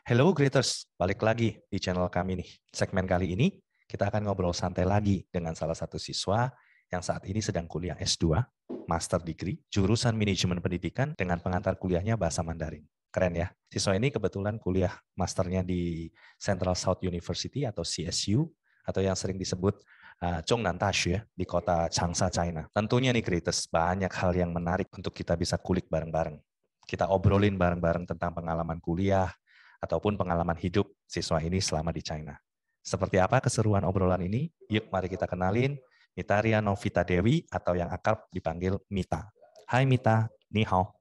Hello Greeters, balik lagi di channel kami nih. Segmen kali ini kita akan ngobrol santai lagi dengan salah satu siswa yang saat ini sedang kuliah S2, Master Degree, jurusan Manajemen Pendidikan dengan pengantar kuliahnya Bahasa Mandarin. Keren ya, siswa ini kebetulan kuliah masternya di Central South University atau CSU, atau yang sering disebut Zhongnan Daxue di kota Changsha, China. Tentunya nih Greeters, banyak hal yang menarik untuk kita bisa kulik bareng-bareng. Kita obrolin bareng-bareng tentang pengalaman kuliah, ataupun pengalaman hidup siswa ini selama di China. Seperti apa keseruan obrolan ini? Yuk mari kita kenalin Mitaria Novita Dewi atau yang akrab dipanggil Mita. Hai Mita, ni hao.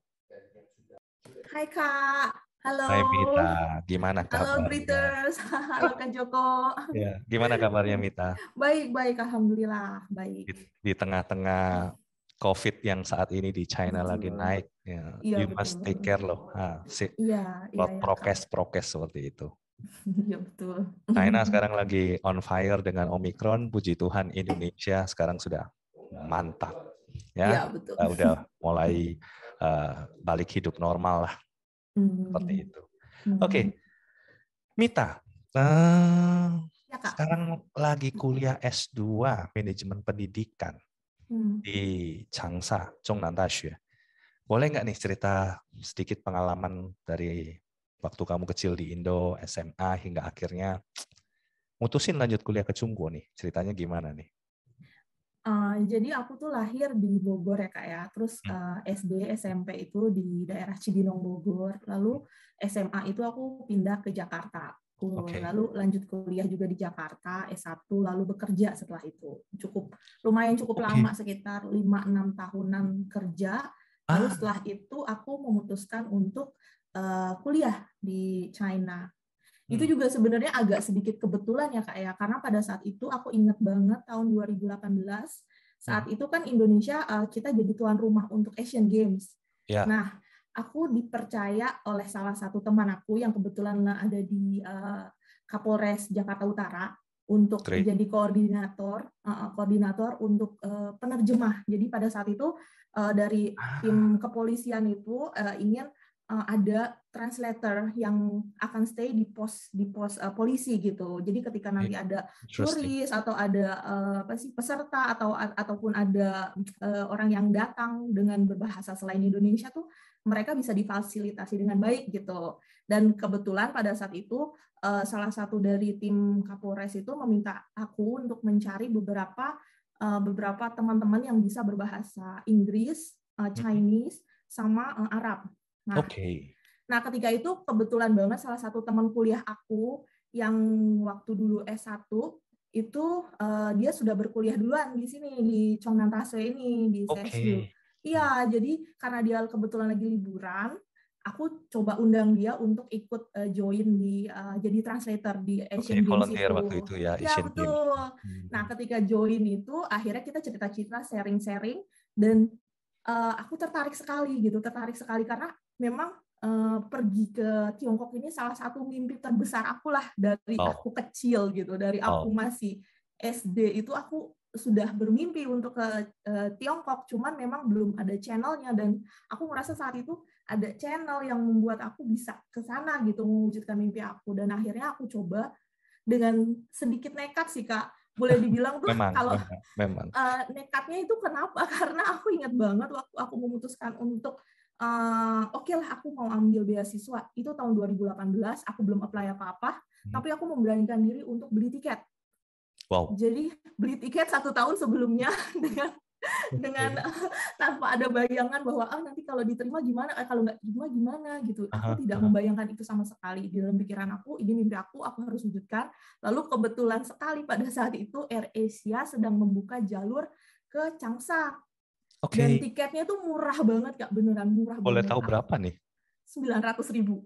Hai Kak, halo. Hai Mita, gimana Halo kabarnya? Greeters, halo Kak Joko. Ya, gimana kabarnya Mita? Baik, Alhamdulillah, baik. Di tengah-tengah COVID yang saat ini di China lagi Betul, naik, ya, iya you betul. must take care loh. Iya, iya ya Kak. Prokes seperti itu. Iya betul. China sekarang lagi on fire dengan Omicron. Puji Tuhan Indonesia sekarang sudah mantap. Iya Ya, betul. kita udah mulai balik hidup normal lah. Seperti Hmm, itu. Oke, hmm. Mita. Ya Kak. Sekarang lagi kuliah S2 Manajemen Pendidikan Hmm. di Changsha, Zhongnan Daxue. Boleh nggak nih cerita sedikit pengalaman dari waktu kamu kecil di Indo, SMA, hingga akhirnya mutusin lanjut kuliah ke Cungguo nih. Ceritanya gimana nih? Jadi aku tuh lahir di Bogor ya Kak ya, terus SD, SMP itu di daerah Cibinong Bogor, lalu SMA itu aku pindah ke Jakarta. Oke. Lalu lanjut kuliah juga di Jakarta, S1, lalu bekerja setelah itu. Lumayan cukup lama, Oke. sekitar 5-6 tahunan kerja. Lalu Ah, setelah itu aku memutuskan untuk kuliah di China. Itu hmm, juga sebenarnya agak sedikit kebetulan ya Kak ya, karena pada saat itu aku ingat banget tahun 2018, saat hmm. itu kan Indonesia kita jadi tuan rumah untuk Asian Games. Ya, Nah, aku dipercaya oleh salah satu teman aku yang kebetulan ada di Kapolres Jakarta Utara untuk great. jadi koordinator untuk penerjemah. Jadi pada saat itu dari Ah, tim kepolisian itu ingin ada translator yang akan stay di pos polisi gitu. Jadi ketika nanti ada interesting. turis atau ada peserta ataupun ada orang yang datang dengan berbahasa selain Indonesia tuh mereka bisa difasilitasi dengan baik gitu. Dan kebetulan pada saat itu salah satu dari tim Kapolres itu meminta aku untuk mencari beberapa teman-teman yang bisa berbahasa Inggris, Hmm. Chinese, sama Arab. Nah, Oke. ketika itu kebetulan banget salah satu teman kuliah aku yang waktu dulu S1 itu dia sudah berkuliah duluan di sini di Chongnan Taswe ini di CSU. Oke. Hmm. Iya, jadi karena dia kebetulan lagi liburan, aku coba undang dia untuk ikut join di jadi translator di Oke, Asian Games volunteer waktu itu. itu ya, Ya, Asian Games. betul. Nah, Hmm. ketika join itu akhirnya kita cerita-cerita, sharing-sharing, dan aku tertarik sekali karena memang pergi ke Tiongkok ini salah satu mimpi terbesar aku lah dari Oh, aku kecil gitu, dari aku oh. masih SD itu aku sudah bermimpi untuk ke Tiongkok, cuman memang belum ada channelnya, dan aku merasa saat itu ada channel yang membuat aku bisa ke sana gitu, mewujudkan mimpi aku, dan akhirnya aku coba dengan sedikit nekat sih Kak, boleh dibilang tuh Memang, kalau memang, memang. nekatnya itu kenapa? Karena aku ingat banget waktu aku memutuskan untuk oke lah aku mau ambil beasiswa. Itu tahun 2018, aku belum apply apa-apa, Hmm. tapi aku memberanikan diri untuk beli tiket. Wow. Jadi beli tiket 1 tahun sebelumnya dengan dengan Oke. tanpa ada bayangan bahwa nanti kalau diterima gimana, kalau nggak diterima gimana gitu. Aku Aha, tidak aha. membayangkan itu sama sekali. Di dalam pikiran aku, ini mimpi aku harus wujudkan. Lalu kebetulan sekali pada saat itu AirAsia sedang membuka jalur ke Changsha. Dan Oke, tiketnya tuh murah banget, Kak. Beneran murah boleh banget. tahu berapa nih? 900.000.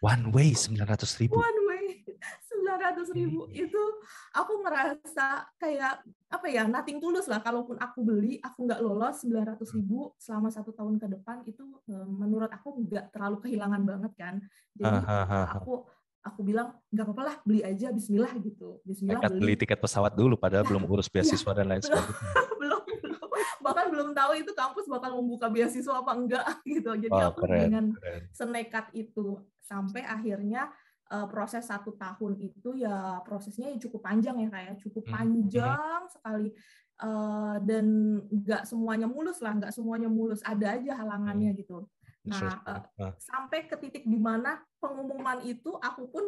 One way 900.000. One way 900.000 Oke. itu aku ngerasa kayak apa ya, nothing tulus lah. Kalaupun aku beli, aku nggak lolos 900.000 selama 1 tahun ke depan itu menurut aku nggak terlalu kehilangan banget kan. Jadi Hahaha. aku bilang nggak apa-apa lah, beli aja, Bismillah gitu. Bismillah Nekat beli beli. tiket pesawat dulu, padahal belum urus Iya, beasiswa dan lain belum sebagainya. belum belum bahkan belum tahu itu kampus bakal membuka beasiswa apa enggak gitu. Jadi Wow, aku keren, dengan keren. senekat itu sampai akhirnya proses 1 tahun itu ya prosesnya cukup panjang ya, kayak cukup Mhm. panjang sekali. Dan nggak semuanya mulus lah, nggak semuanya mulus, ada aja halangannya gitu. Nah, sampai ke titik di mana pengumuman itu aku pun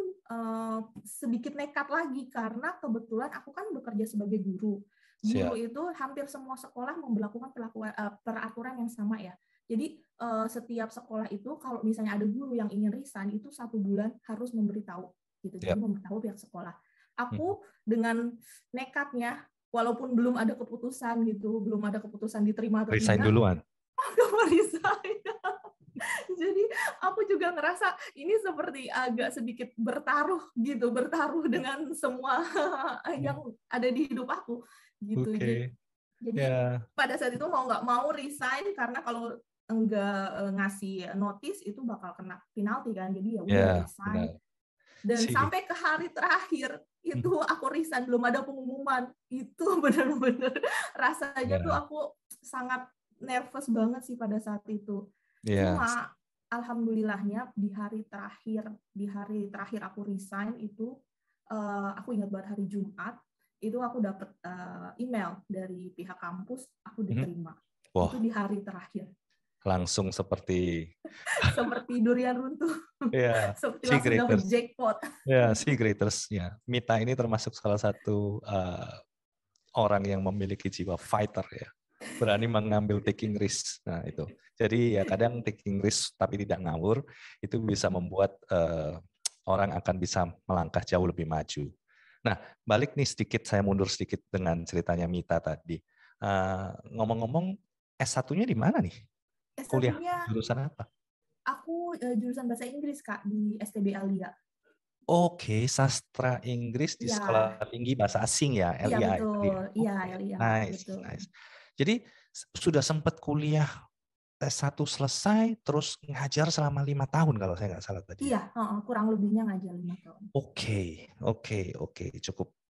sedikit nekat lagi karena kebetulan aku kan bekerja sebagai guru. Guru itu hampir semua sekolah memberlakukan peraturan yang sama ya. Jadi setiap sekolah itu kalau misalnya ada guru yang ingin resign itu 1 bulan harus memberitahu gitu. Jadi memberitahu pihak sekolah. Aku dengan nekatnya, walaupun belum ada keputusan gitu, belum ada keputusan diterima atau resign tidak, duluan. aku resign. Jadi aku juga ngerasa ini seperti agak sedikit bertaruh gitu, bertaruh dengan semua yang ada di hidup aku gitu. Jadi pada saat itu mau nggak mau resign, karena kalau enggak ngasih notice itu bakal kena penalti kan. Jadi ya udah resign. Dan sampai ke hari terakhir itu aku resign, belum ada pengumuman. Itu benar-benar rasanya tuh aku sangat nervous banget sih pada saat itu. Cuma alhamdulillahnya di hari terakhir aku resign itu, aku ingat banget hari Jumat itu aku dapat email dari pihak kampus aku diterima. Itu di hari terakhir. Langsung seperti durian runtuh. Seperti langsung dapat jackpot. Ya, si Graders. Ya, Mita ini termasuk salah satu orang yang memiliki jiwa fighter ya. Berani mengambil taking risk. Nah, itu. Jadi ya kadang taking risk tapi tidak ngawur itu bisa membuat orang akan bisa melangkah jauh lebih maju. Nah, balik nih sedikit, saya mundur sedikit dengan ceritanya Mita tadi. Ngomong-ngomong, S1-nya di mana nih? Kuliah jurusan apa? Aku jurusan bahasa Inggris, Kak, di STB Alia. Oke, sastra Inggris di Sekolah Tinggi Bahasa Asing ya, LIA. Iya, betul. Iya, LIA. Nice, betul. Nice. Jadi sudah sempat kuliah S1 selesai, terus ngajar selama 5 tahun kalau saya nggak salah tadi. Iya, kurang lebihnya ngajar 5 tahun. Oke.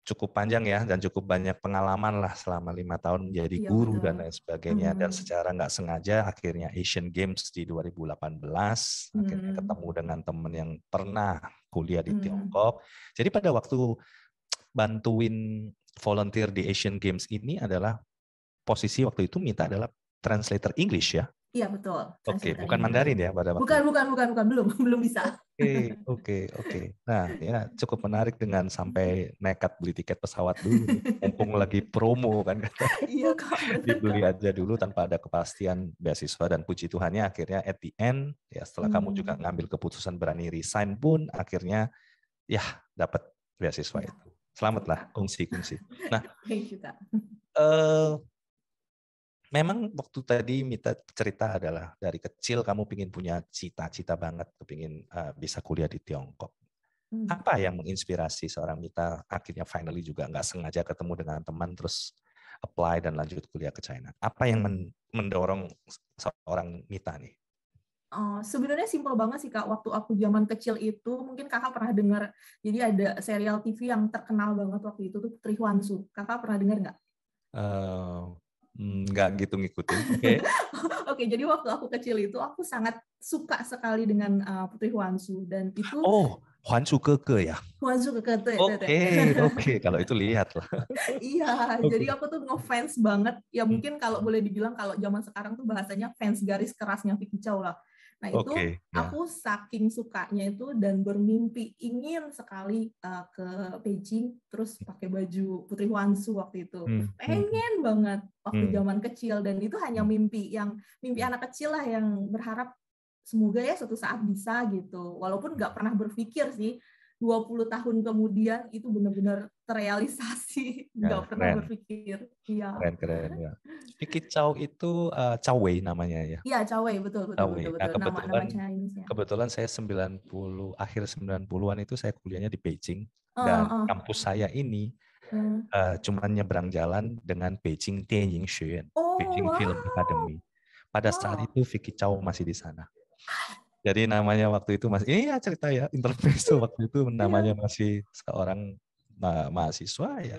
Cukup panjang ya, dan cukup banyak pengalaman lah selama 5 tahun menjadi guru dan lain sebagainya. Dan secara nggak sengaja akhirnya Asian Games di 2018, akhirnya ketemu dengan teman yang pernah kuliah di Tiongkok. Jadi pada waktu bantuin volunteer di Asian Games ini adalah posisi waktu itu Mita adalah translator English ya? Iya, betul. Oke, bukan Mandarin ya pada waktu itu? Bukan, belum bisa. Oke. Nah, ya cukup menarik dengan sampai nekat beli tiket pesawat dulu. Mumpung lagi promo kan. Iya, Kak. Dibeli aja dulu tanpa ada kepastian beasiswa, dan puji Tuhannya akhirnya at the end, ya setelah kamu juga ngambil keputusan berani resign pun, akhirnya ya dapat beasiswa itu. Selamatlah, kongsi. Nah, memang waktu tadi Mita cerita adalah dari kecil kamu pingin punya cita-cita banget, kepingin bisa kuliah di Tiongkok. Apa yang menginspirasi seorang Mita akhirnya finally juga nggak sengaja ketemu dengan teman terus apply dan lanjut kuliah ke China? Apa yang mendorong seorang Mita nih? Sebenarnya simpel banget sih, Kak. Waktu aku zaman kecil itu, mungkin Kakak pernah dengar, jadi ada serial TV yang terkenal banget waktu itu tuh, Putri Huansu. Kakak pernah dengar nggak? Nggak gitu ngikutin. Oke, jadi waktu aku kecil itu aku sangat suka sekali dengan Putri Huansu, dan itu Huansu Keke ya. Huansu Keke. Oke, kalau itu lihat lah. Iya, jadi aku tuh ngefans banget. Ya mungkin kalau boleh dibilang kalau zaman sekarang tuh bahasanya fans garis kerasnya Vicky Chow lah. Nah itu aku saking sukanya itu dan bermimpi ingin sekali ke Beijing terus pakai baju Putri Huansu waktu itu. Pengen banget waktu zaman kecil, dan itu hanya mimpi anak kecil lah yang berharap semoga ya suatu saat bisa gitu. Walaupun nggak pernah berpikir sih 20 tahun kemudian itu benar-benar terrealisasi, nggak pernah berpikir. Iya. Keren ya. Vicky Chow itu Chow Wei namanya ya. Iya, Chow Wei, betul. Nah, kebetulan saya akhir 90-an itu saya kuliahnya di Beijing, dan kampus saya ini cuma nyebrang jalan dengan Beijing Dianying Xueyuan, Beijing Film Academy. Pada saat itu Vicky Chow masih di sana. Jadi namanya waktu itu masih, cerita ya, intermezzo waktu itu namanya masih seorang mahasiswa ya.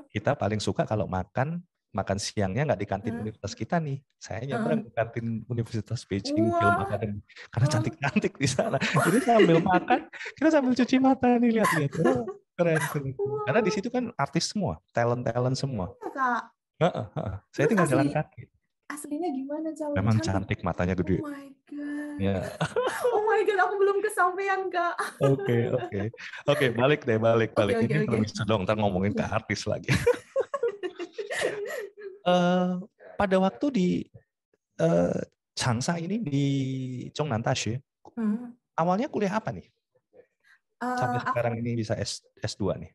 Kita paling suka kalau makan makan siangnya nggak di kantin universitas kita nih. Saya nyebrang ke kantin Universitas Beijing Film Wah, Academy karena cantik-cantik di sana. Jadi sambil makan, kita sambil cuci mata nih lihat-lihat. Oh, keren, keren. Karena di wah, situ kan artis semua, talent-talent semua. ya Kak. Heeh, heeh. Saya Terus tinggal jalan kaki. aslinya gimana, Cawi? Memang Cantik. cantik, matanya Oh gede. my God. Ya, Oh my God, aku belum kesampaian, Kak. oke, oke. Oke, balik deh, balik. Oke, oke, Ini oke. permisi dong, ntar ngomongin ke artis lagi. Eh, pada waktu di eh, Changsha ini di Zhongnan Daxue, Hmm. awalnya kuliah apa nih? Sampai Aku sekarang ini bisa S2 nih.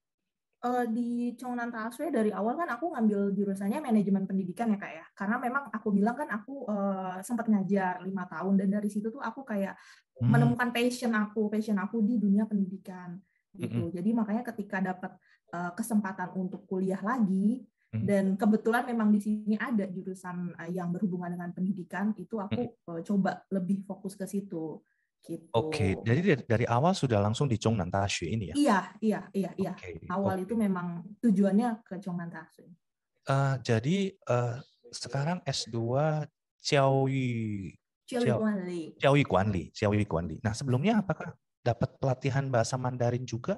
di Chongnan Taswe dari awal kan aku ngambil jurusannya manajemen pendidikan ya Kak ya. Karena memang aku bilang kan aku sempat ngajar 5 tahun dan dari situ tuh aku kayak menemukan passion aku di dunia pendidikan gitu. Jadi makanya ketika dapat kesempatan untuk kuliah lagi dan kebetulan memang di sini ada jurusan yang berhubungan dengan pendidikan, itu aku coba lebih fokus ke situ. Gitu. Oke, jadi dari awal sudah langsung di Zhongnan Daxue ini ya? Iya. Awal itu memang tujuannya ke Chongnan Taswe. Jadi sekarang S2 Jiaoyi Guanli. Nah, sebelumnya apakah dapat pelatihan bahasa Mandarin juga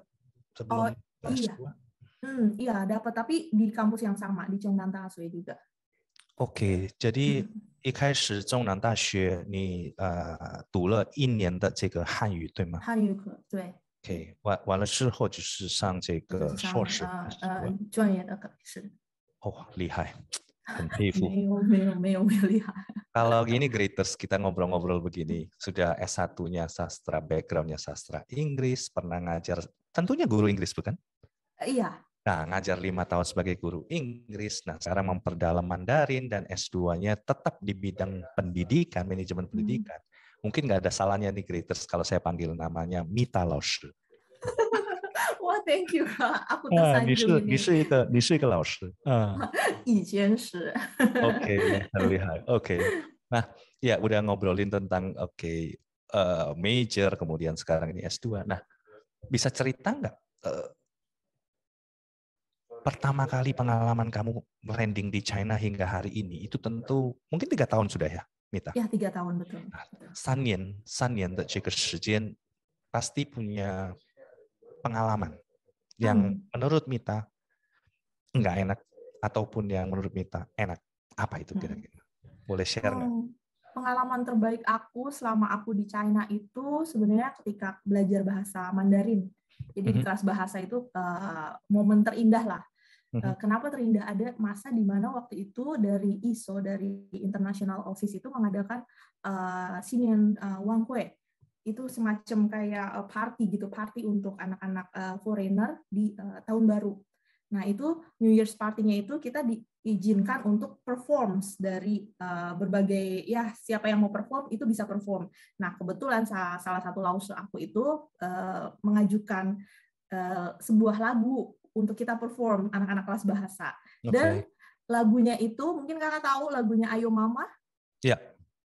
sebelum S2? Iya, dapat, tapi di kampus yang sama, di Chongnan Taswe juga. OK，jadi 一开始中南大学你读了1年的这个汉语，对吗？汉语课，对。OK，完了之后就是上这个硕士。专业的课是。哦，厉害，很佩服。没有厉害。Kalau gini Graders, kita ngobrol-ngobrol begini, sudah S1-nya sastra, background-nya sastra Inggris, pernah ngajar, tentunya guru Inggris bukan? Iya. Nah, ngajar 5 tahun sebagai guru Inggris, nah sekarang memperdalam Mandarin dan S2-nya tetap di bidang pendidikan, manajemen pendidikan. Mungkin nggak ada salahnya nih Graders kalau saya panggil namanya Mita Laoshi. Wah, thank you Kak. Aku tersanjung ini. 你是一个老师。以前是。Oke, terlihat. Oke. Nah, ya udah ngobrolin tentang major, kemudian sekarang ini S2. Nah, bisa cerita nggak pertama kali pengalaman kamu landing di China hingga hari ini? Itu tentu mungkin 3 tahun sudah ya, Mita? Ya, 3 tahun betul. 3年的这个时间 pasti punya pengalaman yang menurut Mita nggak enak ataupun yang menurut Mita enak. Apa itu kira-kira? Boleh share nggak? Pengalaman terbaik aku selama aku di China itu sebenarnya ketika belajar bahasa Mandarin. Jadi di kelas bahasa itu momen terindah lah. Kenapa terindah? Ada masa di mana waktu itu dari ISO, dari International Office itu mengadakan Xinian Wanghue. Itu semacam kayak party untuk anak-anak foreigner di tahun baru. Nah, itu New Year's Party-nya itu kita diizinkan untuk perform dari berbagai, ya siapa yang mau perform itu bisa perform. Nah, kebetulan salah satu lause aku itu mengajukan sebuah lagu untuk kita perform anak-anak kelas bahasa. Dan lagunya itu, mungkin kakak tahu lagunya Ayo Mama? Iya.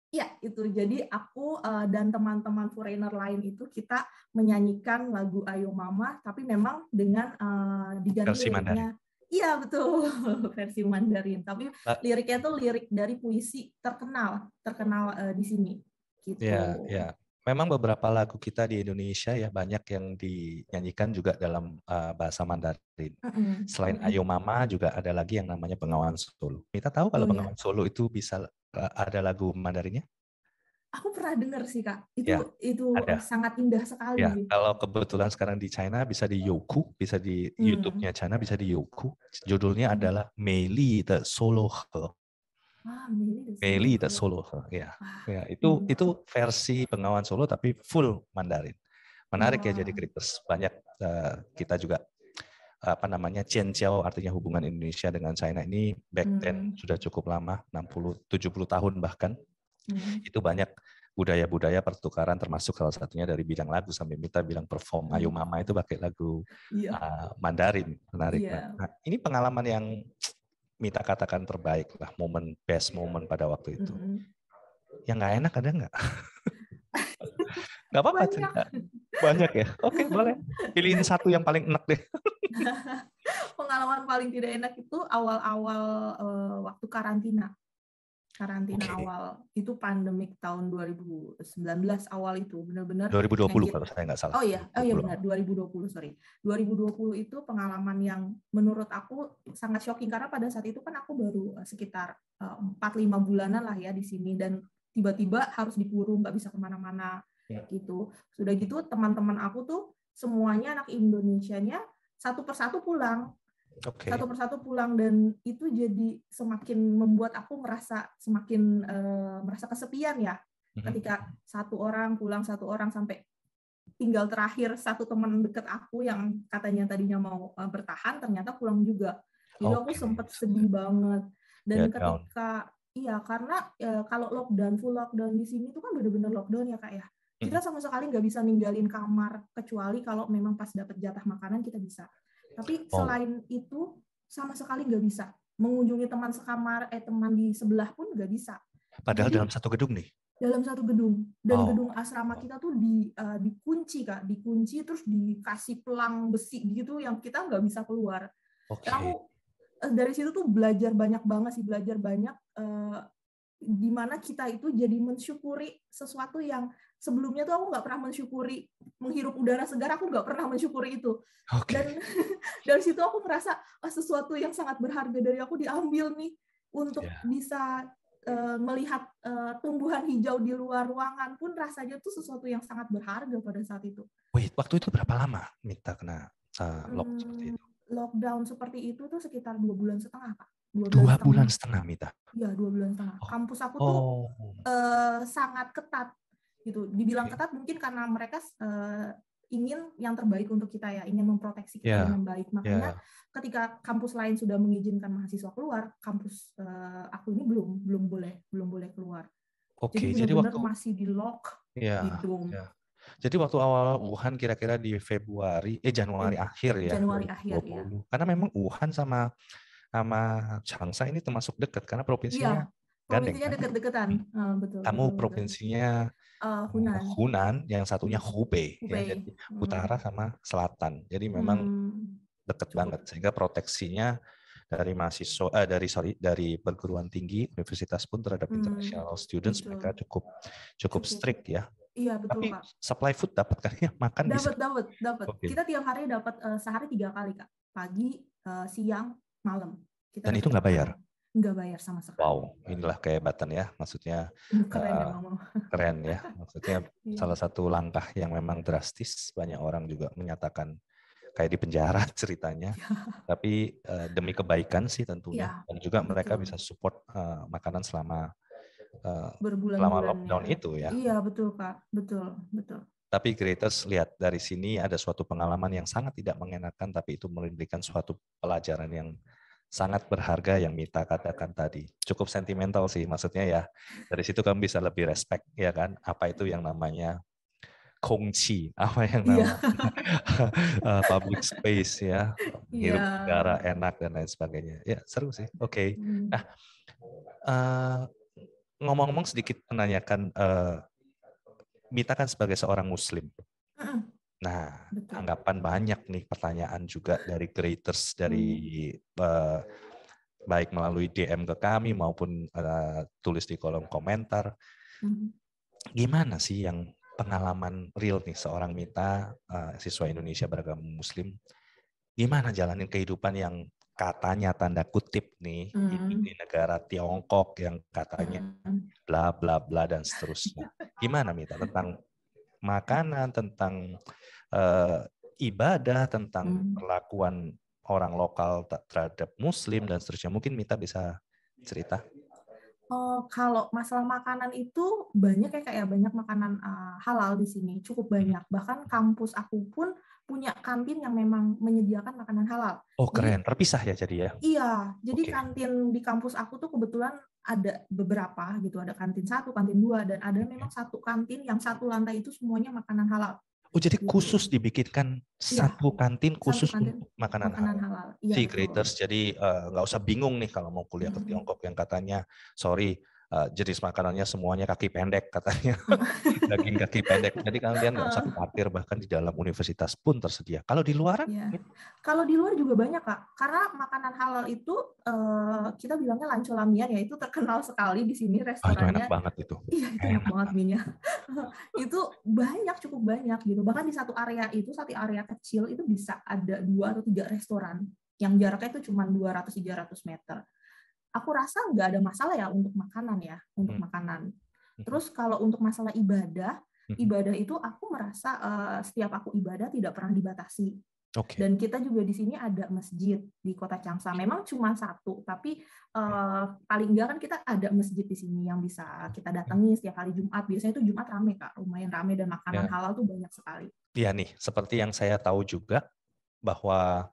Ya, itu. Jadi aku dan teman-teman foreigner lain itu kita menyanyikan lagu Ayo Mama, tapi memang dengan diganti liriknya. Iya, betul. Versi Mandarin. Tapi liriknya tuh lirik dari puisi terkenal di sini. Gitu. Ya. Memang beberapa lagu kita di Indonesia ya banyak yang dinyanyikan juga dalam bahasa Mandarin. Selain Ayo Mama juga ada lagi yang namanya Bengawan Solo. Kita tahu kalau Bengawan Solo itu bisa ada lagu Mandarinnya? Aku pernah dengar sih Kak. Itu ada. Sangat indah sekali. Ya, kalau kebetulan sekarang di China bisa di Youku, bisa di YouTube-nya China bisa di Youku. Judulnya adalah Meili de Solo He. Meili de Solo He. Ya, itu versi Bengawan Solo tapi full Mandarin. Menarik ya jadi Graders. Banyak kita juga Jianjiao artinya hubungan Indonesia dengan China ini back then sudah cukup lama, 60-70 tahun bahkan. Itu banyak budaya-budaya pertukaran termasuk salah satunya dari bidang lagu sampai Mita bilang perform Ayo Mama itu pakai lagu Mandarin. Menarik. Nah, ini pengalaman yang Mita katakan terbaik lah, best moment pada waktu itu. Yang nggak enak ada nggak? Nggak apa-apa cerita. Banyak ya? Oke, boleh. Pilihin satu yang paling enak deh. Pengalaman paling tidak enak itu awal-awal waktu karantina. Awal itu pandemik tahun 2019 awal itu benar-benar 2020 kalau saya nggak salah. Oh iya benar 2020 sorry. 2020 itu pengalaman yang menurut aku sangat shocking karena pada saat itu kan aku baru sekitar 4-5 bulanan lah ya di sini dan tiba-tiba harus dikurung, nggak bisa kemana-mana gitu. Sudah gitu teman-teman aku tuh semuanya anak Indonesianya satu persatu pulang. Satu persatu pulang dan itu jadi semakin membuat aku merasa semakin merasa kesepian ya. Ketika satu orang pulang, satu orang sampai tinggal terakhir satu teman dekat aku yang katanya tadinya mau bertahan ternyata pulang juga. Jadi aku sempat sedih banget. Dan ketika karena kalau full lockdown di sini itu kan benar-benar lockdown ya Kak ya. Kita sama sekali nggak bisa ninggalin kamar kecuali kalau memang pas dapat jatah makanan kita bisa. Tapi selain itu sama sekali nggak bisa mengunjungi teman sekamar, teman di sebelah pun nggak bisa. Padahal dalam satu gedung nih. Dalam satu gedung dan gedung asrama kita tuh dikunci Kak, dikunci terus dikasih pelang besi gitu yang kita nggak bisa keluar. Dan aku dari situ tuh belajar banyak banget sih, di mana kita itu jadi mensyukuri sesuatu yang sebelumnya tuh aku nggak pernah mensyukuri. Menghirup udara segar aku nggak pernah mensyukuri itu. Dan dari situ aku merasa sesuatu yang sangat berharga dari aku diambil nih untuk bisa melihat tumbuhan hijau di luar ruangan pun rasanya tuh sesuatu yang sangat berharga pada saat itu. Wait, waktu itu berapa lama Mita kena lockdown seperti itu? Lockdown seperti itu tuh sekitar 2,5 bulan Kak. 2,5 bulan Mita? Iya, 2,5 bulan. Kampus aku tuh sangat ketat gitu. Dibilang ketat mungkin karena mereka ingin yang terbaik untuk kita ya, ingin memproteksi kita dengan baik. Makanya ketika kampus lain sudah mengizinkan mahasiswa keluar, kampus aku ini belum boleh keluar. Jadi benar-benar masih di lock gitu. Jadi waktu awal Wuhan kira-kira di Januari akhir ya. Januari akhir ya. Karena memang Wuhan sama Changsha ini termasuk dekat karena provinsinya provinsinya dekat-dekatan. Betul. Kamu provinsinya Hunan, yang satunya Hubei. Ya, jadi utara sama selatan. Jadi memang dekat banget sehingga proteksinya dari mahasiswa dari perguruan tinggi universitas pun terhadap international students mereka cukup strict ya. Iya betul. Tapi Kak. Supply food dapat kan ya, makan bisa. Dapat. Kita tiap hari dapat sehari 3 kali Kak. Pagi, siang, malam. Dan itu nggak bayar? Nggak bayar sama sekali. Wow, inilah kehebatan ya. Maksudnya keren ya. Maksudnya salah satu langkah yang memang drastis. Banyak orang juga menyatakan kayak di penjara ceritanya. Tapi demi kebaikan sih tentunya. Dan juga mereka bisa support makanan selama lockdown itu ya. Iya betul Kak, betul. Tapi creators lihat dari sini ada suatu pengalaman yang sangat tidak mengenakan, tapi itu memberikan suatu pelajaran yang sangat berharga yang Mita katakan tadi. Cukup sentimental sih maksudnya ya. Dari situ kamu bisa lebih respect ya kan. Apa itu yang namanya kongci, apa yang namanya public space ya, hirup udara enak dan lain sebagainya. Ya seru sih. Oke. Nah, ngomong-ngomong sedikit menanyakan, Mita kan sebagai seorang Muslim. Nah, anggapan banyak nih pertanyaan juga dari creators dari baik melalui DM ke kami maupun tulis di kolom komentar. Gimana sih yang pengalaman real nih seorang Mita, siswa Indonesia beragama Muslim, gimana jalanin kehidupan yang katanya tanda kutip nih di negara Tiongkok yang katanya bla bla bla dan seterusnya. Gimana Mita tentang makanan, tentang ibadah, tentang perlakuan orang lokal terhadap Muslim dan seterusnya. Mungkin Mita bisa cerita. Kalau masalah makanan itu banyak ya kayak banyak makanan halal di sini, cukup banyak. Bahkan kampus aku pun punya kantin yang memang menyediakan makanan halal. Oh keren, jadi, terpisah ya jadi ya? Iya, jadi kantin di kampus aku tuh kebetulan ada beberapa gitu, ada kantin 1, kantin 2, dan ada memang satu kantin yang satu lantai itu semuanya makanan halal. Oh jadi khusus dibikinkan satu kantin khusus untuk makanan halal. Iya, si creators jadi nggak usah bingung nih kalau mau kuliah ke Tiongkok yang katanya sorry jenis makanannya semuanya kaki pendek katanya. Daging kaki pendek. Jadi kalian nggak usah khawatir, bahkan di dalam universitas pun tersedia. Kalau di luaran? Ya. Kalau di luar juga banyak, Kak. Karena makanan halal itu kita bilangnya lancolamian ya, itu terkenal sekali di sini restorannya. Itu enak banget itu. Iya, itu enak banget mie-nya. Itu banyak, cukup banyak gitu. Bahkan di satu area kecil itu bisa ada 2 atau 3 restoran yang jaraknya itu cuma 200-300 meter. Aku rasa nggak ada masalah ya untuk makanan ya, untuk makanan. Terus kalau untuk masalah ibadah itu aku merasa setiap aku ibadah tidak pernah dibatasi. Okay. Dan kita juga di sini ada masjid di Kota Changsha. Memang cuma 1, tapi paling enggak kan kita ada masjid di sini yang bisa kita datangi setiap hari Jumat. Biasanya itu Jumat rame, Kak, lumayan rame, dan makanan halal tuh banyak sekali. Iya nih, seperti yang saya tahu juga bahwa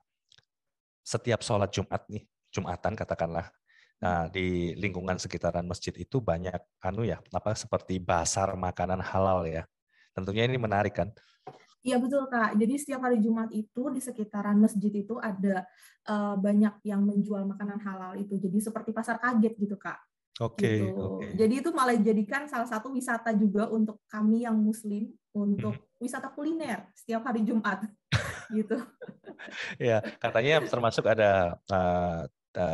setiap sholat Jumat nih, Jumatan katakanlah, nah di lingkungan sekitaran masjid itu banyak seperti bazar makanan halal ya. Tentunya ini menarik kan? Iya betul, Kak. Jadi setiap hari Jumat itu di sekitaran masjid itu ada banyak yang menjual makanan halal itu. Jadi seperti pasar kaget gitu, Kak. Oke. Jadi itu malah dijadikan salah satu wisata juga untuk kami yang Muslim, untuk wisata kuliner setiap hari Jumat gitu. Ya, katanya termasuk ada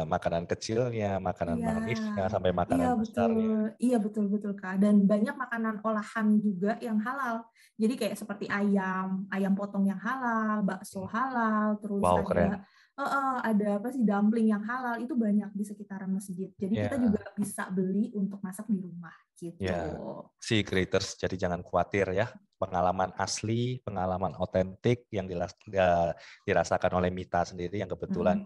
makanan kecilnya, makanan manisnya, sampai makanan besarnya. Iya betul Kak. Dan banyak makanan olahan juga yang halal. Jadi kayak seperti ayam potong yang halal, bakso halal, terus Wow, keren. ada dumpling yang halal, itu banyak di sekitaran masjid. Jadi kita juga bisa beli untuk masak di rumah gitu. Ya, si creators, jadi jangan khawatir ya. Pengalaman asli, pengalaman otentik yang dirasakan oleh Mita sendiri, yang kebetulan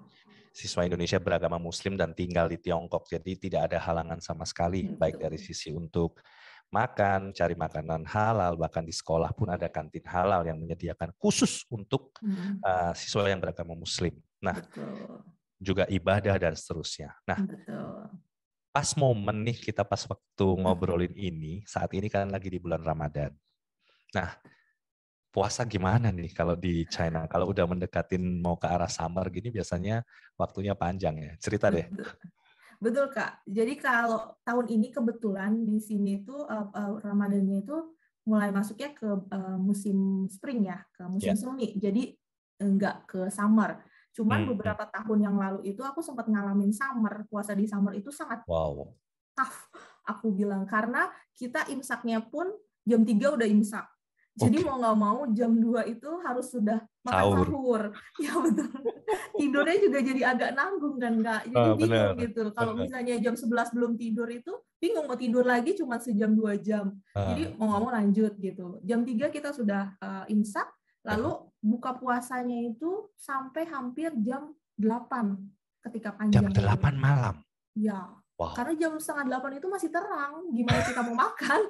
siswa Indonesia beragama Muslim dan tinggal di Tiongkok. Jadi tidak ada halangan sama sekali, baik dari sisi untuk makan, cari makanan halal, bahkan di sekolah pun ada kantin halal yang menyediakan khusus untuk siswa yang beragama Muslim. Nah, juga ibadah dan seterusnya. Nah, pas momen nih kita pas waktu ngobrolin ini, saat ini kan lagi di bulan Ramadan. Nah, puasa gimana nih kalau di China? Kalau udah mendekatin mau ke arah summer gini, biasanya waktunya panjang ya. Cerita deh. Betul, Kak. Jadi kalau tahun ini kebetulan di sini tuh Ramadannya itu mulai masuknya ke musim spring ya, ke musim semi. Jadi enggak ke summer. Cuman beberapa tahun yang lalu itu aku sempat ngalamin summer. Puasa di summer itu sangat tough, aku bilang. Karena kita imsaknya pun jam 3 udah imsak. Jadi mau nggak mau jam 2 itu harus sudah makan sahur. Ya betul. Tidurnya juga jadi agak nanggung kan, Kak. Jadi bingung gitu. Kalau misalnya jam 11 belum tidur itu bingung mau tidur lagi cuma sejam 2 jam. Jadi mau nggak mau lanjut gitu. Jam 3 kita sudah imsak, lalu buka puasanya itu sampai hampir jam 8 ketika panjang. Jam 8 malam? Ya. Wow. Karena jam 7:30 itu masih terang, gimana kita mau makan?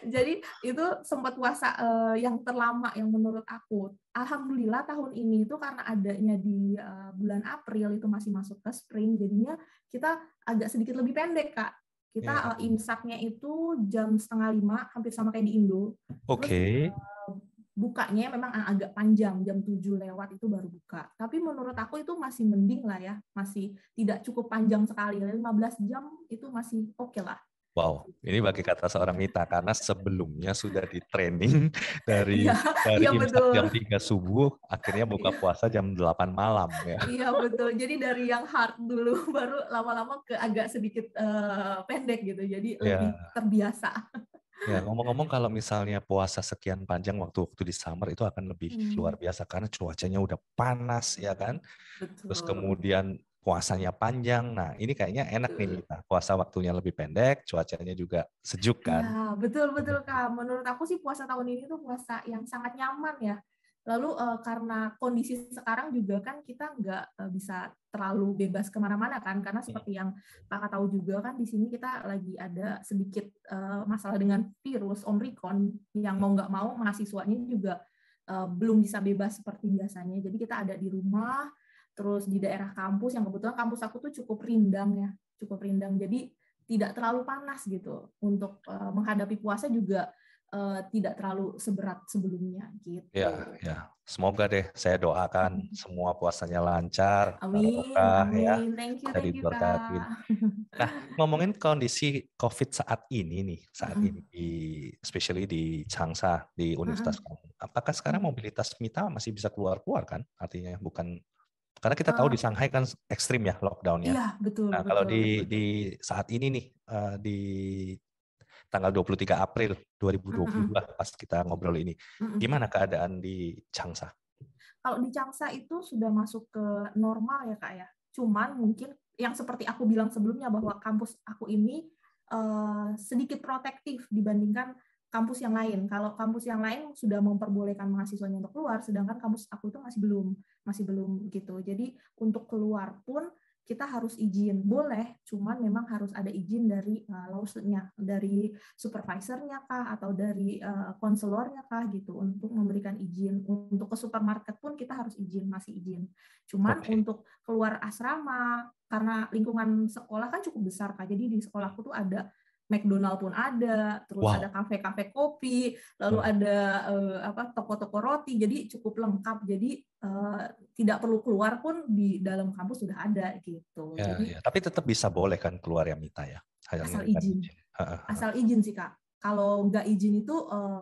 Jadi itu sempat puasa yang terlama yang menurut aku. Alhamdulillah tahun ini itu karena adanya di bulan April itu masih masuk ke spring, jadinya kita agak sedikit lebih pendek, Kak. Kita imsaknya itu jam 4:30, hampir sama kayak di Indo. Terus bukanya memang agak panjang, jam 7 lewat itu baru buka. Tapi menurut aku itu masih mending lah ya, masih tidak cukup panjang sekali. 15 jam itu masih oke lah. Wow, ini bagi kata seorang Mita, karena sebelumnya sudah di training dari imsak jam 3 subuh, akhirnya buka puasa jam 8 malam. Ya. Iya betul, jadi dari yang hard dulu, baru lama-lama ke agak sedikit pendek gitu, jadi lebih terbiasa. Ya, ngomong-ngomong kalau misalnya puasa sekian panjang waktu di summer itu akan lebih luar biasa karena cuacanya udah panas ya kan. Betul. Terus kemudian puasanya panjang. Nah, ini kayaknya enak nih Mita. Puasa waktunya lebih pendek, cuacanya juga sejuk kan. Ya, betul Kak. Menurut aku sih puasa tahun ini tuh puasa yang sangat nyaman ya. Lalu karena kondisi sekarang juga kan kita nggak bisa terlalu bebas kemana-mana kan, karena seperti yang Kakak tahu juga kan di sini kita lagi ada sedikit masalah dengan virus Omicron yang mau nggak mau mahasiswanya juga belum bisa bebas seperti biasanya. Jadi kita ada di rumah, terus di daerah kampus yang kebetulan kampus aku tuh cukup rindang ya, cukup rindang. Jadi tidak terlalu panas gitu. Untuk menghadapi puasa juga tidak terlalu seberat sebelumnya gitu. Ya. Semoga deh, saya doakan semua puasanya lancar, Amin, barokah ya, amin. Thank jadi you diberkatin. Kak. Nah, ngomongin kondisi COVID saat ini especially di Changsha, di Universitas kamu. Apakah sekarang mobilitas Mita masih bisa keluar-keluar kan? Artinya bukan, karena kita tahu di Shanghai kan ekstrim ya lockdown-nya. Iya, betul, Nah, kalau betul. di saat ini nih, di tanggal 23 April 2022 pas kita ngobrol ini, gimana keadaan di Changsha? Kalau di Changsha itu sudah masuk ke normal ya Kak ya. Cuman mungkin yang seperti aku bilang sebelumnya bahwa kampus aku ini sedikit protektif dibandingkan kampus yang lain. Kalau kampus yang lain sudah memperbolehkan mahasiswanya untuk keluar, sedangkan kampus aku itu masih belum gitu. Jadi untuk keluar pun kita harus izin, boleh, cuman memang harus ada izin dari lawsuitnya, dari supervisornya kah, atau dari konselornya kah gitu, untuk memberikan izin. Untuk ke supermarket pun kita harus izin, masih izin. Cuman untuk keluar asrama, karena lingkungan sekolah kan cukup besar Kak, jadi di sekolahku tuh ada McDonald pun ada, terus ada kafe-kafe kopi, lalu ada toko-toko roti, jadi cukup lengkap. Jadi tidak perlu keluar pun di dalam kampus sudah ada gitu. Ya, Jadi tapi tetap bisa boleh kan keluar ya Mita ya? asal izin. Asal izin sih Kak. Kalau nggak izin itu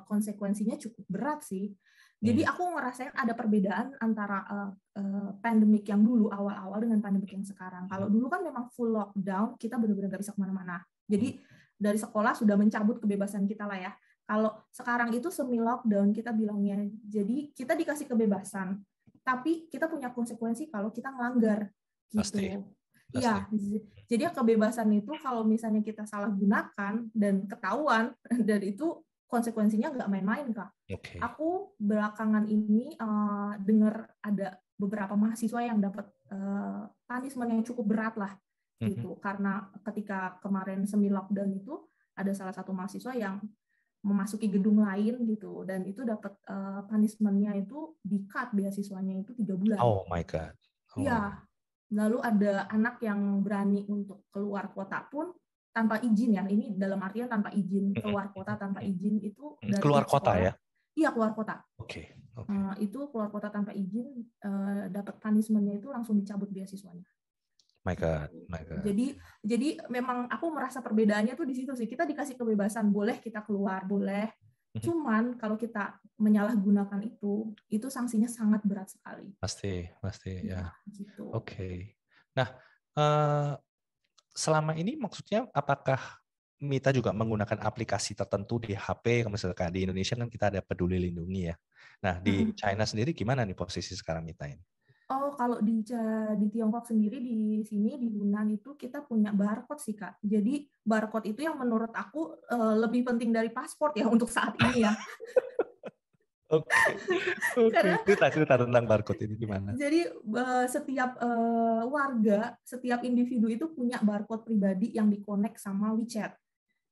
konsekuensinya cukup berat sih. Jadi aku ngerasain ada perbedaan antara pandemik yang dulu awal-awal dengan pandemik yang sekarang. Kalau dulu kan memang full lockdown, kita benar-benar nggak bisa kemana-mana. Jadi dari sekolah sudah mencabut kebebasan kita lah ya. Kalau sekarang itu semi lockdown kita bilangnya. Jadi kita dikasih kebebasan, tapi kita punya konsekuensi kalau kita melanggar gitu. Iya, jadi kebebasan itu kalau misalnya kita salah gunakan dan ketahuan, dan itu konsekuensinya nggak main-main Kak. Aku belakangan ini dengar ada beberapa mahasiswa yang dapat punishment yang cukup berat lah gitu, karena ketika kemarin semi lockdown itu ada salah satu mahasiswa yang memasuki gedung lain gitu, dan itu dapat punishment-nya itu di-cut beasiswanya itu 3 bulan. Oh my God. Iya. Lalu ada anak yang berani untuk keluar kota pun tanpa izin ya. Ini dalam artian tanpa izin, keluar kota tanpa izin itu dari keluar kota sekolah. Ya? Iya, keluar kota. Oke. Itu keluar kota tanpa izin, dapat punishment-nya itu langsung dicabut beasiswanya. My God. Jadi memang aku merasa perbedaannya tuh di situ sih. Kita dikasih kebebasan, boleh kita keluar, boleh. Cuman kalau kita menyalahgunakan itu sanksinya sangat berat sekali. Pasti ya. Gitu. Oke. Nah, selama ini maksudnya apakah Mita juga menggunakan aplikasi tertentu di HP? Misalnya di Indonesia kan kita ada Peduli Lindungi ya. Nah, di China sendiri gimana nih posisi sekarang Mita ini? Oh, kalau di Tiongkok sendiri, di sini di Hunan itu kita punya barcode sih Kak. Jadi barcode itu yang menurut aku lebih penting dari paspor ya untuk saat ini ya. Cerita tentang barcode ini gimana? Jadi setiap warga, setiap individu itu punya barcode pribadi yang dikonek sama WeChat.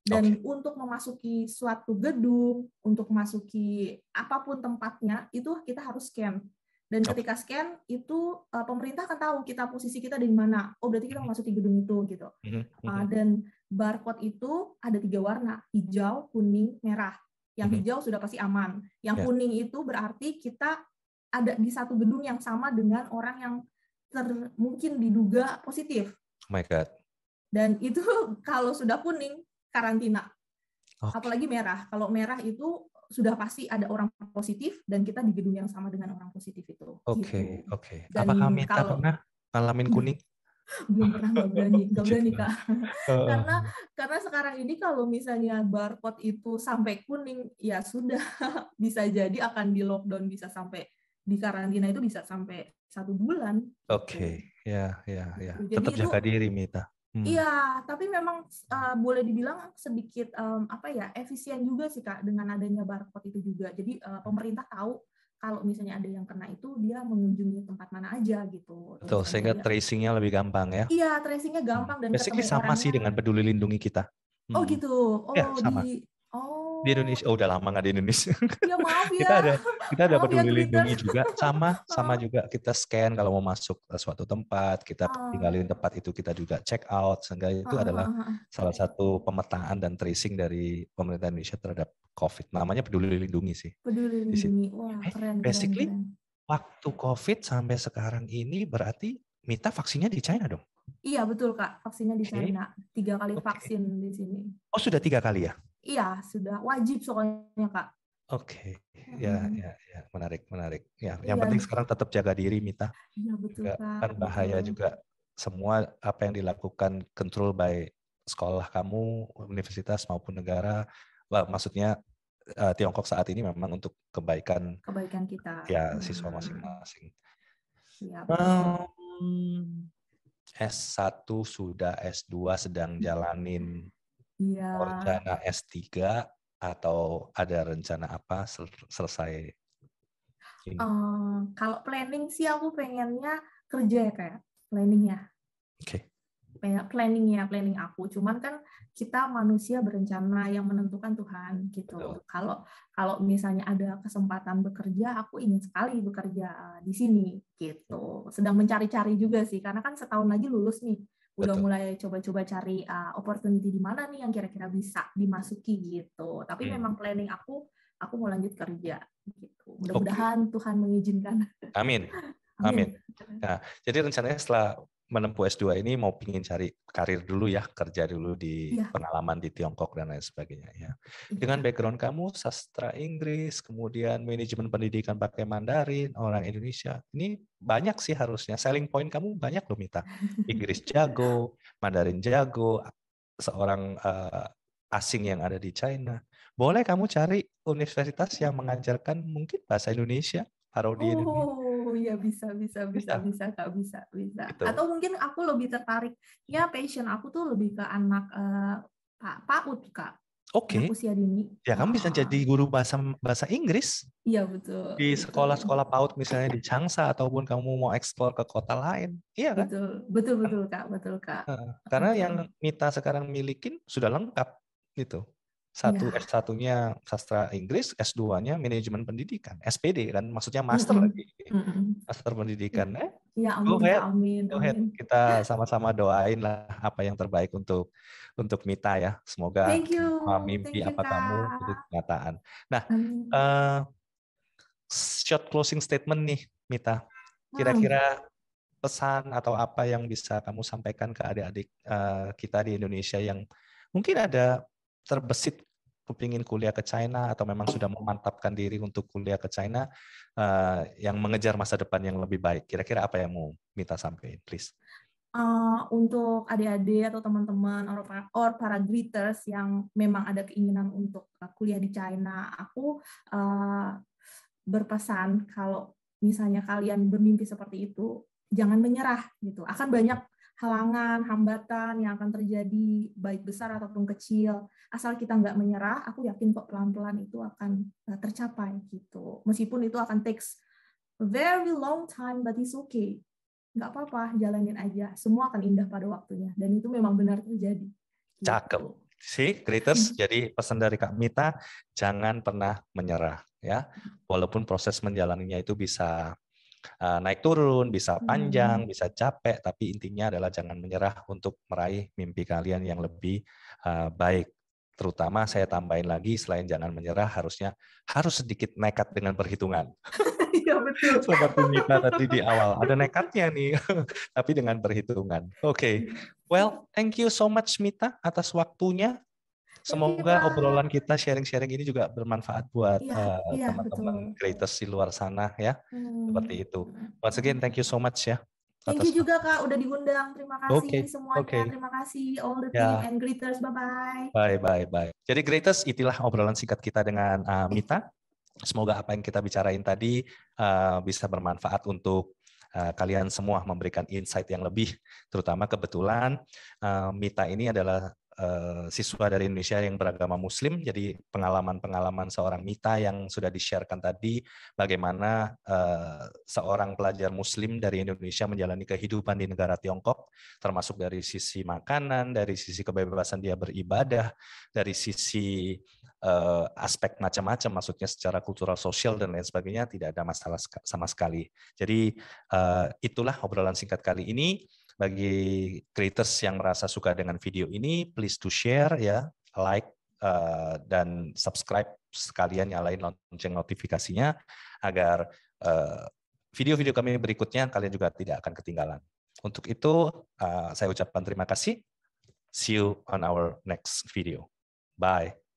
Dan untuk memasuki suatu gedung, untuk memasuki apapun tempatnya, itu kita harus scan. Dan ketika scan, itu pemerintah akan tahu posisi kita di mana. Oh, berarti kita memasuki gedung itu gitu. Dan barcode itu ada 3 warna, hijau, kuning, merah. Yang hijau sudah pasti aman. Yang kuning itu berarti kita ada di satu gedung yang sama dengan orang yang mungkin diduga positif. Oh my God. Dan itu kalau sudah kuning, karantina. Apalagi merah. Kalau merah itu sudah pasti ada orang positif dan kita di gedung yang sama dengan orang positif itu. Oke. Apakah Mita pernah ngalamin kuning? Belum pernah, nggak berani Kak. Karena sekarang ini kalau misalnya barcode itu sampai kuning, ya sudah bisa jadi akan di lockdown, bisa sampai di karantina itu bisa sampai 1 bulan. Oke. Ya. Jadi tetap jaga diri Mita. Iya, tapi memang boleh dibilang sedikit efisien juga sih Kak dengan adanya barcode itu juga. Jadi pemerintah tahu kalau misalnya ada yang kena itu dia mengunjungi tempat mana aja gitu. Betul, sehingga tracing-nya lebih gampang ya. Iya, tracing-nya gampang dan basically ketemu sama orangnya. sih dengan Peduli Lindungi kita. Oh gitu. Oh ya, sama. Di Indonesia, udah lama nggak di Indonesia. Ya maaf ya. kita ada Peduli Lindungi juga, sama juga kita scan kalau mau masuk ke suatu tempat, kita tinggalin tempat itu, kita juga check out, sehingga itu adalah salah satu pemetaan dan tracing dari pemerintah Indonesia terhadap COVID. Namanya Peduli Lindungi sih. Peduli Di situ. Lindungi. Wah, keren, keren, Basically, keren. waktu COVID sampai sekarang ini berarti Mita vaksinnya di China dong? Iya, betul, Kak. Vaksinnya di Oke. China. 3 kali Oke. vaksin di sini. Oh, sudah 3 kali ya? Iya, sudah wajib soalnya, Kak. Oke. Ya, menarik. Ya, yang Iya, penting sekarang tetap jaga diri, Mita. iya betul, Enggak, Kak. kan bahaya Betul. juga. Semua apa yang dilakukan control by sekolah kamu, universitas maupun negara, maksudnya Tiongkok saat ini memang untuk kebaikan Kita. ya siswa masing-masing. Iya, betul. S1 sudah, S2 sedang jalanin Iya. rencana S3 atau ada rencana apa selesai ini? Kalau planning sih aku pengennya kerja ya, kayak planningnya. Oke. Planning aku. Cuman kan kita manusia berencana, yang menentukan Tuhan gitu. Betul. Kalau misalnya ada kesempatan bekerja, aku ingin sekali bekerja di sini gitu. Sedang mencari-cari juga sih, karena kan setahun lagi lulus nih. Udah Betul. mulai coba-coba cari opportunity di mana nih yang kira-kira bisa dimasuki gitu. Tapi memang planning aku mau lanjut kerja gitu. Mudah-mudahan Tuhan mengizinkan. Amin. Nah, jadi rencananya setelah menempuh S2 ini mau pingin cari karir dulu ya, kerja dulu di pengalaman di Tiongkok dan lain sebagainya ya. Dengan background kamu sastra Inggris, kemudian manajemen pendidikan pakai Mandarin, orang Indonesia, ini banyak sih harusnya. Selling point kamu banyak loh, Mita. Inggris jago, Mandarin jago, seorang asing yang ada di China. Boleh kamu cari universitas yang mengajarkan mungkin bahasa Indonesia, parodi Indonesia. Oh iya, bisa Kak, bisa. Gitu. Atau mungkin aku lebih tertarik, ya passion aku tuh lebih ke anak PAUD, Kak. Oke. Anak usia dini. Ya, kamu bisa jadi guru bahasa Inggris. Iya, betul. Di sekolah-sekolah PAUD misalnya di Changsha, ataupun kamu mau eksplor ke kota lain. Iya kan? Betul Kak. Karena yang Mita sekarang milikin sudah lengkap gitu. S1-nya sastra Inggris, S2-nya manajemen pendidikan, SPD kan, maksudnya master lagi. Master pendidikan. Ya, Go amin. ahead. Kita sama-sama doain lah apa yang terbaik untuk Mita ya. Semoga semua mimpi apa kamu itu kenyataan. Nah, short closing statement nih, Mita. Kira-kira pesan atau apa yang bisa kamu sampaikan ke adik-adik kita di Indonesia yang mungkin ada terbesit kepingin kuliah ke China atau memang sudah memantapkan diri untuk kuliah ke China, yang mengejar masa depan yang lebih baik. Kira-kira apa yang mau Mita sampaikan, please? Untuk adik-adik atau teman-teman or para greeters yang memang ada keinginan untuk kuliah di China, aku berpesan kalau misalnya kalian bermimpi seperti itu, jangan menyerah gitu. Akan banyak halangan, hambatan yang akan terjadi, baik besar ataupun kecil. Asal kita nggak menyerah, aku yakin kok pelan-pelan itu akan tercapai gitu. Meskipun itu akan takes a very long time, but it's okay. Nggak apa-apa, jalanin aja. Semua akan indah pada waktunya. Dan itu memang benar terjadi. Gitu. Cakep. See, greeters. Jadi pesan dari Kak Mita, jangan pernah menyerah ya. Walaupun proses menjalaninya itu bisa naik turun, bisa panjang, bisa capek, tapi intinya adalah jangan menyerah untuk meraih mimpi kalian yang lebih baik. Terutama saya tambahin lagi, selain jangan menyerah, harus sedikit nekat dengan perhitungan. Iya, betul. Seperti Mita tadi di awal, ada nekatnya nih, tapi dengan perhitungan. Oke. Well, thank you so much Mita atas waktunya. Semoga obrolan kita sharing-sharing ini juga bermanfaat buat teman-teman creators di luar sana ya. Seperti itu. Once again, thank you so much ya. Thank you juga Kak, udah diundang. Terima kasih semuanya. Terima kasih all the team and greeters. Bye-bye. Bye. Jadi greaters, itulah obrolan singkat kita dengan Mita. Semoga apa yang kita bicarain tadi bisa bermanfaat untuk kalian semua, memberikan insight yang lebih. Terutama kebetulan Mita ini adalah siswa dari Indonesia yang beragama Muslim, jadi pengalaman-pengalaman seorang Mita yang sudah di-sharekan tadi, bagaimana seorang pelajar Muslim dari Indonesia menjalani kehidupan di negara Tiongkok, termasuk dari sisi makanan, dari sisi kebebasan dia beribadah, dari sisi aspek macam-macam, maksudnya secara kultural, sosial, dan lain sebagainya, tidak ada masalah sama sekali. Jadi itulah obrolan singkat kali ini. Bagi creators yang merasa suka dengan video ini, please to share ya, like dan subscribe sekalian nyalain lonceng notifikasinya agar video-video kami berikutnya kalian juga tidak akan ketinggalan. Untuk itu, saya ucapkan terima kasih. See you on our next video. Bye.